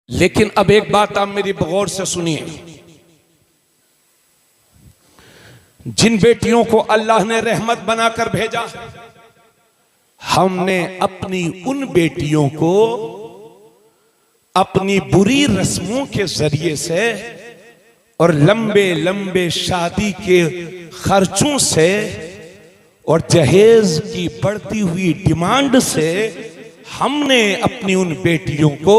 लेकिन अब एक बात आप मेरी गौर से सुनिए, जिन बेटियों को अल्लाह ने रहमत बनाकर भेजा, हमने अपनी उन बेटियों को अपनी बुरी रस्मों के जरिए से और लंबे लंबे शादी के खर्चों से और जहेज की बढ़ती हुई डिमांड से हमने अपनी उन बेटियों को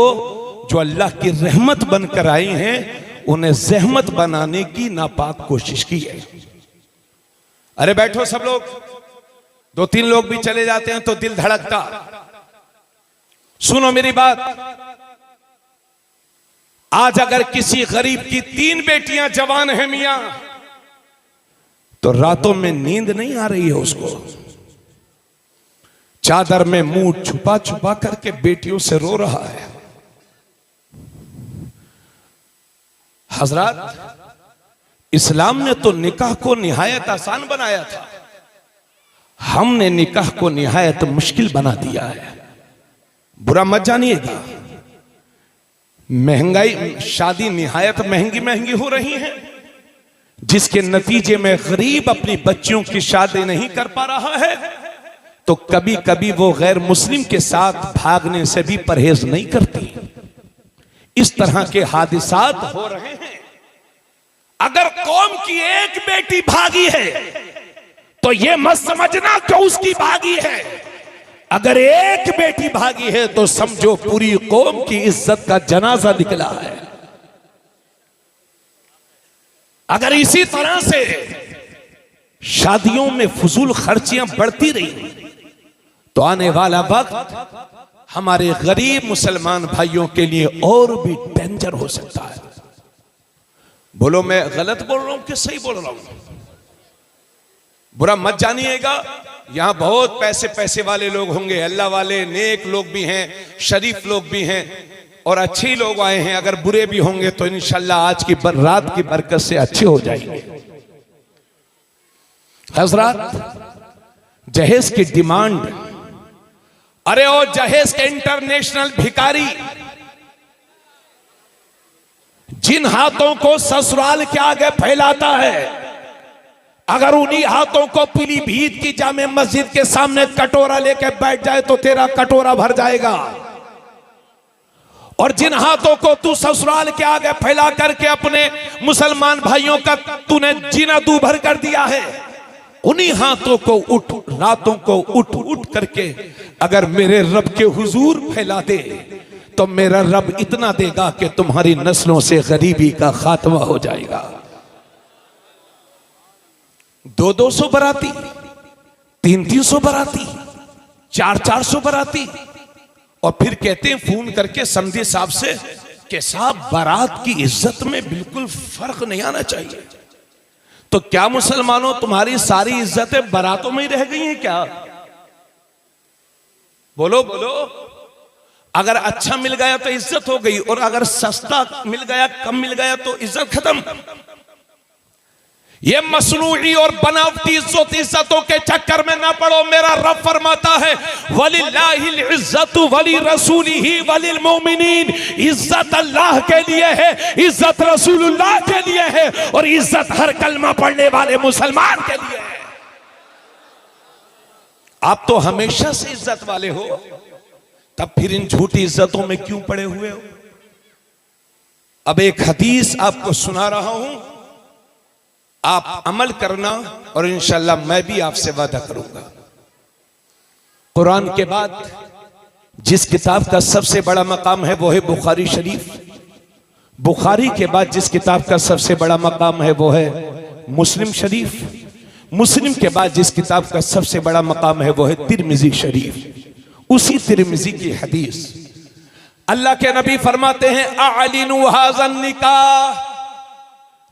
जो अल्लाह की रहमत बनकर आई हैं, उन्हें जहमत बनाने की नापाक कोशिश की है। अरे बैठो सब लोग, दो तीन लोग भी चले जाते हैं तो दिल धड़कता। सुनो मेरी बात, आज अगर किसी गरीब की 3 बेटियां जवान हैं मियां, तो रातों में नींद नहीं आ रही है उसको, चादर में मुंह छुपा छुपा करके बेटियों से रो रहा है। हजरत, इस्लाम ने तो निकाह को निहायत आसान बनाया था, हमने निकाह को निहायत मुश्किल बना दिया है। बुरा मत जानिएगा, महंगाई, शादी निहायत महंगी महंगी हो रही है, जिसके नतीजे में गरीब अपनी बच्चियों की शादी नहीं कर पा रहा है, तो कभी कभी वो गैर मुस्लिम के साथ भागने से भी परहेज नहीं करती। इस तरह के हादिसात हो रहे हैं। अगर कौम की एक बेटी भागी है तो यह मत समझना कि उसकी भागी है, अगर एक बेटी भागी है तो समझो पूरी कौम की इज्जत का जनाजा निकला है। अगर इसी तरह से शादियों में फजूल खर्चियां बढ़ती रही तो आने वाला वक्त हमारे गरीब मुसलमान भाइयों के लिए और भी डेंजर हो सकता है। बोलो मैं गलत बोल रहा हूं कि सही बोल रहा हूं? बुरा मत जानिएगा, यहां बहुत पैसे वाले लोग होंगे, अल्लाह वाले नेक लोग भी हैं, शरीफ लोग भी हैं और अच्छे लोग आए हैं। अगर बुरे भी होंगे तो इंशाल्लाह आज की रात की बरकत से अच्छे हो जाएंगे। हजरत, जहेज की डिमांड, अरे ओ जहेज के इंटरनेशनल भिखारी, जिन हाथों को ससुराल के आगे फैलाता है, अगर उन्हीं हाथों को पीलीभीत की जामे मस्जिद के सामने कटोरा लेके बैठ जाए तो तेरा कटोरा भर जाएगा। और जिन हाथों को तू ससुराल के आगे फैला करके अपने मुसलमान भाइयों का तूने जीना दूभर कर दिया है, उन्हीं हाथों को रातों को उठ करके अगर मेरे रब के हुजूर फैला दे तो मेरा रब इतना देगा कि तुम्हारी नस्लों से गरीबी का खात्मा हो जाएगा। 200-200 बराती, 300-300 बराती, 400-400 बराती, और फिर कहते हैं फोन करके समधी साहब से कि साहब बारात की इज्जत में बिल्कुल फर्क नहीं आना चाहिए। तो क्या मुसलमानों, तुम्हारी सारी इज्जतें बारातों में ही रह गई हैं क्या? बोलो बोलो। अगर अच्छा मिल गया तो इज्जत हो गई, और अगर सस्ता मिल गया, कम मिल गया तो इज्जत खत्म। ये मसनूई और बनावटी इज्जतों के चक्कर में ना पड़ो। मेरा रब फरमाता है वलिल्लाहिल इज्जतु वली रसूलिही वलिल मोमिनीन, इज्जत अल्लाह के लिए है, इज्जत रसूलुल्लाह के लिए है, और इज्जत हर कलमा पढ़ने वाले मुसलमान के लिए है। आप तो हमेशा से इज्जत वाले हो, तब फिर इन झूठी इज्जतों में क्यों पड़े हुए हो? अब एक हदीस आपको सुना रहा हूं, आप अमल करना और इंशाल्लाह मैं भी आपसे वादा करूंगा। कुरान के बाद जिस किताब का सबसे बड़ा मकाम है वो है बुखारी शरीफ। बुखारी के बाद जिस किताब का सबसे बड़ा मकाम है वो है मुस्लिम शरीफ। मुस्लिम के बाद जिस किताब का सबसे बड़ा मकाम है वो है तिरमिजी शरीफ। उसी तिरमिजी की हदीस, अल्लाह के नबी फरमाते हैं अअलिनु हाज़न निकाह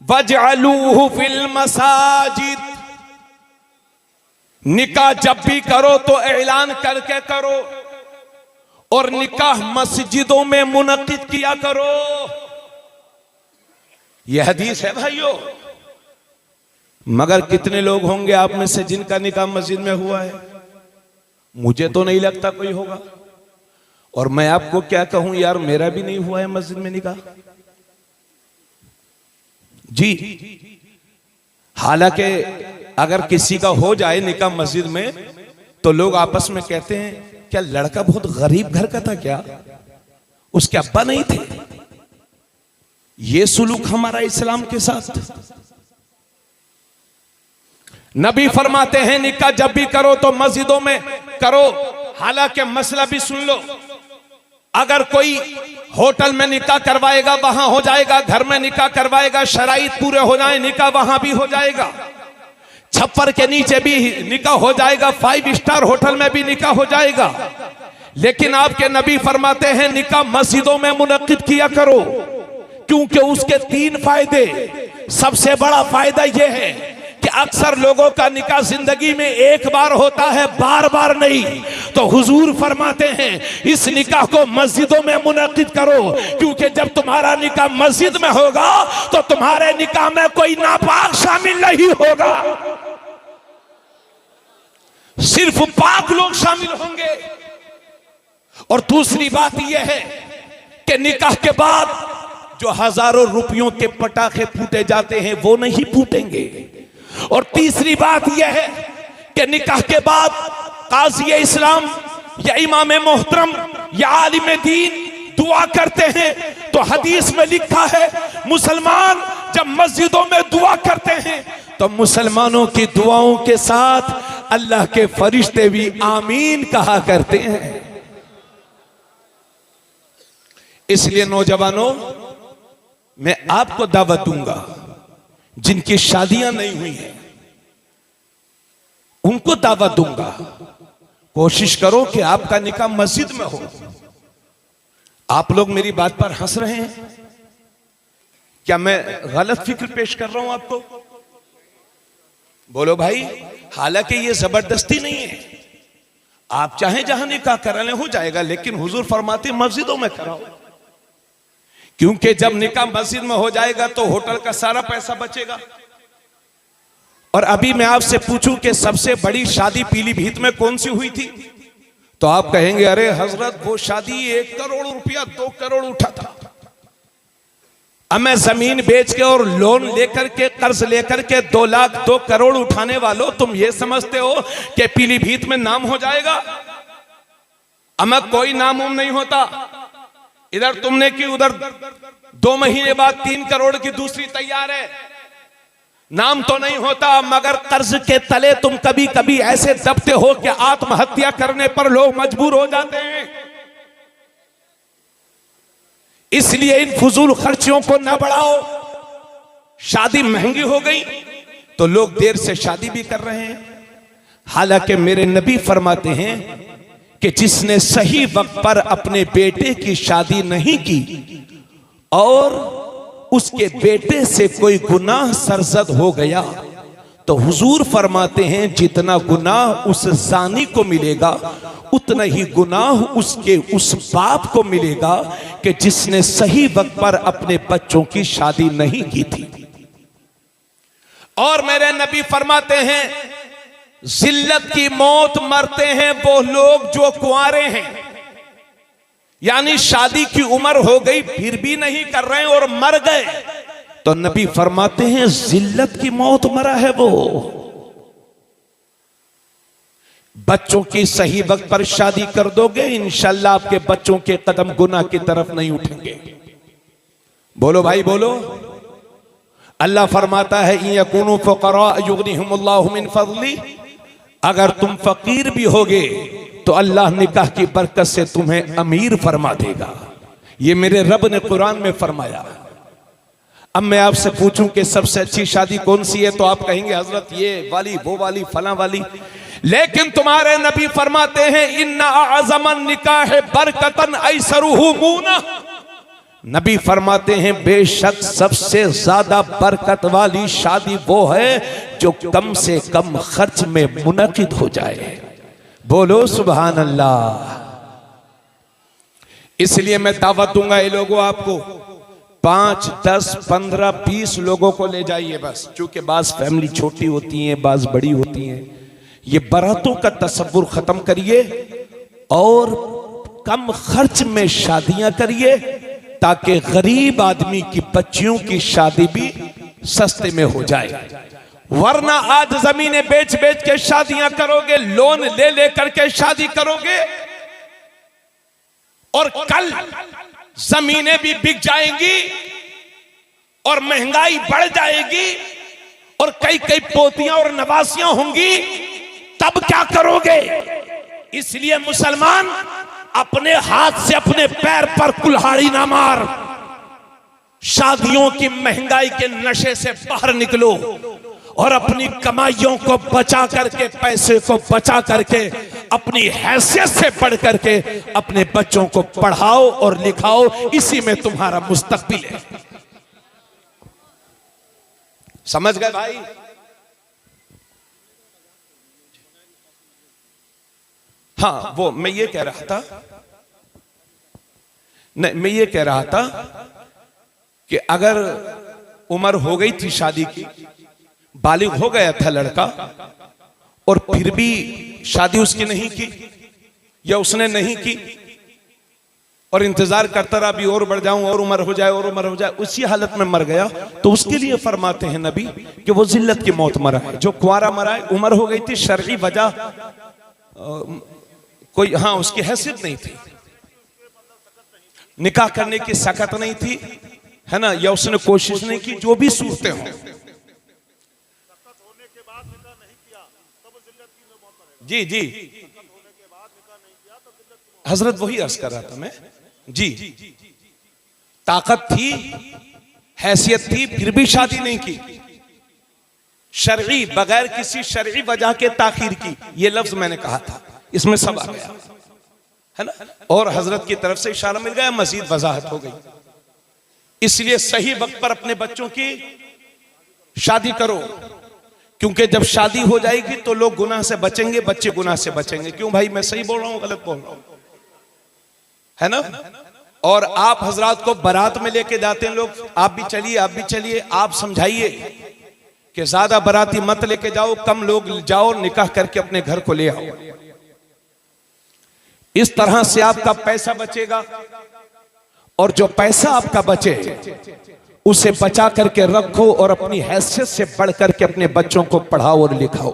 वजअलूहु फिल मसाजिद। निकाह जब भी करो तो ऐलान करके करो, और निकाह मस्जिदों में मुनक्किद किया करो। यह हदीस है भाइयों। मगर कितने लोग होंगे आप में से जिनका निकाह मस्जिद में हुआ है? मुझे तो नहीं लगता कोई होगा। और मैं आपको क्या कहूं यार, मेरा भी नहीं हुआ है मस्जिद में निकाह जी। हालांकि अगर किसी का हो जाए निकाह मस्जिद में तो लोग आपस में कहते हैं क्या लड़का बहुत गरीब घर का था क्या, उसके अब्बा नहीं थे। ये सुलूक हमारा इस्लाम के साथ। नबी फरमाते हैं निकाह जब भी करो तो मस्जिदों में करो। हालांकि मसला भी सुन लो, अगर कोई होटल में निकाह करवाएगा वहां हो जाएगा, घर में निकाह करवाएगा शराइत पूरे हो जाए निकाह वहां भी हो जाएगा, छप्पर के नीचे भी निकाह हो जाएगा, 5 स्टार होटल में भी निकाह हो जाएगा। लेकिन आपके नबी फरमाते हैं निकाह मस्जिदों में मुनक्किद किया करो, क्योंकि उसके 3 फायदे। सबसे बड़ा फायदा यह है कि अक्सर लोगों का निकाह जिंदगी में एक बार होता है, बार बार नहीं। तो हुजूर फरमाते हैं इस निकाह को मस्जिदों में मुनक्किद करो, क्योंकि जब तुम्हारा निकाह मस्जिद में होगा तो तुम्हारे निकाह में कोई नापाक शामिल नहीं होगा, सिर्फ पाक लोग शामिल होंगे। और दूसरी बात यह है कि निकाह के बाद जो हजारों रुपयों के पटाखे फूटे जाते हैं वो नहीं फूटेंगे। और तीसरी बात यह है कि निकाह के बाद काजी इस्लाम या इमाम मोहतरम या आलिम दीन दुआ करते हैं। तो हदीस में लिखा है मुसलमान जब मस्जिदों में दुआ करते हैं तो मुसलमानों की दुआओं के साथ अल्लाह के फरिश्ते भी आमीन कहा करते हैं। इसलिए नौजवानों, मैं आपको दावत दूंगा, जिनकी शादियां नहीं हुई हैं उनको दावत दूंगा, कोशिश करो कि आपका निकाह मस्जिद में हो। आप लोग मेरी बात पर हंस रहे हैं, क्या मैं गलत फिक्र पेश कर रहा हूं आपको? बोलो भाई। हालांकि ये जबरदस्ती नहीं है, आप चाहे जहां निकाह कराने हो जाएगा, लेकिन हुजूर फरमाते मस्जिदों में कराओ, क्योंकि जब निकाह मस्जिद में हो जाएगा तो होटल का सारा पैसा बचेगा। और अभी मैं आपसे पूछूं कि सबसे बड़ी शादी पीलीभीत में कौन सी हुई थी, तो आप कहेंगे अरे हजरत वो शादी 1 करोड़ रुपया 2 करोड़ उठा था। अब मैं जमीन बेच के और लोन लेकर के कर्ज लेकर के 2 लाख 2 करोड़ उठाने वालों, तुम ये समझते हो कि पीलीभीत में नाम हो जाएगा? अब कोई नाम नहीं होता। इधर तुमने की उधर 2 महीने बाद 3 करोड़ की दूसरी तैयार है, नाम तो नहीं होता, मगर कर्ज के तले तुम कभी कभी ऐसे दबते हो कि आत्महत्या करने पर लोग मजबूर हो जाते हैं। इसलिए इन फजूल खर्चियों को न बढ़ाओ। शादी महंगी हो गई तो लोग देर से शादी भी कर रहे हैं। हालांकि मेरे नबी फरमाते हैं कि जिसने सही वक्त पर अपने बेटे की शादी नहीं की और उसके बेटे से कोई गुनाह सरजद हो गया, तो हुजूर फरमाते हैं जितना गुनाह उस जानी को मिलेगा उतना ही गुनाह उसके उस बाप को मिलेगा कि जिसने सही वक्त पर अपने बच्चों की शादी नहीं की थी। और मेरे नबी फरमाते हैं जिल्लत की मौत मरते हैं वो लोग जो कुंवारे हैं, यानी शादी की उम्र हो गई फिर भी नहीं कर रहे हैं और मर गए, तो नबी फरमाते हैं जिल्लत की मौत मरा है वो। बच्चों की सही वक्त पर शादी कर दोगे, इंशाल्लाह आपके बच्चों के कदम गुनाह की तरफ नहीं उठेंगे। बोलो भाई बोलो। अल्लाह फरमाता है इन यकूनु फुकरा युगनिहुमुल्लाहु मिन फज़ली, अगर तुम फकीर भी होगे तो अल्लाह निकाह की बरकत से तुम्हें अमीर फरमा देगा। ये मेरे रब ने कुरान में फरमाया। अब मैं आपसे पूछूं कि सबसे अच्छी शादी कौन सी है, तो आप कहेंगे हजरत ये वाली वो वाली फला वाली, लेकिन तुम्हारे नबी फरमाते हैं इन्ना अज़मन निकाह बरकतन ऐसरुहु मूना। नबी फरमाते हैं बेशक सबसे ज्यादा बरकत वाली शादी वो है जो कम से कम खर्च में मुनक़िद हो जाए। बोलो सुभान अल्लाह। इसलिए मैं दावत दूंगा ये लोगों, आपको 5, 10, 15, 20 लोगों को ले जाइए बस, क्योंकि बाज फैमिली छोटी होती हैं, बाज बड़ी होती हैं। ये बारातों का तसव्वुर खत्म करिए और कम खर्च में शादियां करिए ताकि गरीब आदमी की बच्चियों की शादी भी सस्ते में हो जाए। वरना आज जमीनें बेच बेच के शादियां करोगे, लोन ले ले करके शादी करोगे और कल जमीनें भी बिक जाएंगी और महंगाई बढ़ जाएगी और कई कई पोतियां और नवासियां होंगी, तब क्या करोगे? इसलिए मुसलमान अपने हाथ से अपने पैर पर कुल्हाड़ी ना मार, शादियों की महंगाई के नशे से बाहर निकलो और अपनी कमाइयों को बचा करके, पैसे को बचा करके, अपनी हैसियत से बढ़ करके अपने बच्चों को पढ़ाओ और लिखाओ। इसी में तुम्हारा मुस्तकबिल है। समझ गए भाई? हाँ, वो मैं ये कह रहा था, नहीं मैं ये कह रहा था कि अगर उम्र हो गई थी शादी की, बालिग हो गया था लड़का और फिर भी शादी उसकी नहीं की या उसने नहीं की और इंतजार करता रहा, अभी और बढ़ जाऊं और उम्र हो जाए और उम्र हो जाए, उसी हालत में मर गया, तो उसके लिए फरमाते हैं नबी कि वो जिल्लत की मौत मरा है। जो कुंवारा मरा है, उम्र हो गई थी, शरई वजह कोई, हाँ उसकी हैसियत नहीं थी, निकाह करने की सकत नहीं थी, है ना, या उसने कोशिश नहीं की, जो भी सूरतें हों। जी जी, हजरत वही अर्ज कर रहा था मैं जी। ताकत थी, हैसियत थी, फिर भी शादी नहीं की, शरई, बगैर किसी शरई वजह के ताखीर की, ये लफ्ज मैंने कहा था, इसमें सब आ गया है ना। और हजरत की तरफ से इशारा मिल गया, मजीद वजाहत हो गई। इसलिए सही वक्त पर अपने बच्चों की शादी करो, क्योंकि जब शादी हो जाएगी तो लोग गुनाह से बचेंगे, बच्चे गुनाह से बचेंगे। क्यों भाई, मैं सही बोल रहा हूं गलत बोल रहा हूं, है ना? और आप हजरात को बारात में लेके जाते हैं लोग, आप भी चलिए, आप भी चलिए, आप समझाइए कि ज्यादा बाराती मत लेके जाओ, कम लोग जाओ, निकाह करके अपने घर को ले आओ। इस तरह से आपका पैसा बचेगा और जो पैसा आपका बचे उसे बचा करके रखो और अपनी हैसियत से बढ़ करके अपने बच्चों को पढ़ाओ और लिखाओ।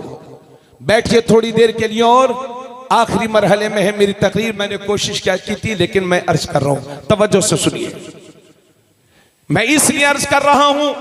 बैठिए थोड़ी देर के लिए, और आखिरी मरहले में है मेरी तकरीर। मैंने कोशिश क्या की थी, लेकिन मैं अर्ज कर रहा हूं, तवज्जो से सुनिए। मैं इसलिए अर्ज कर रहा हूं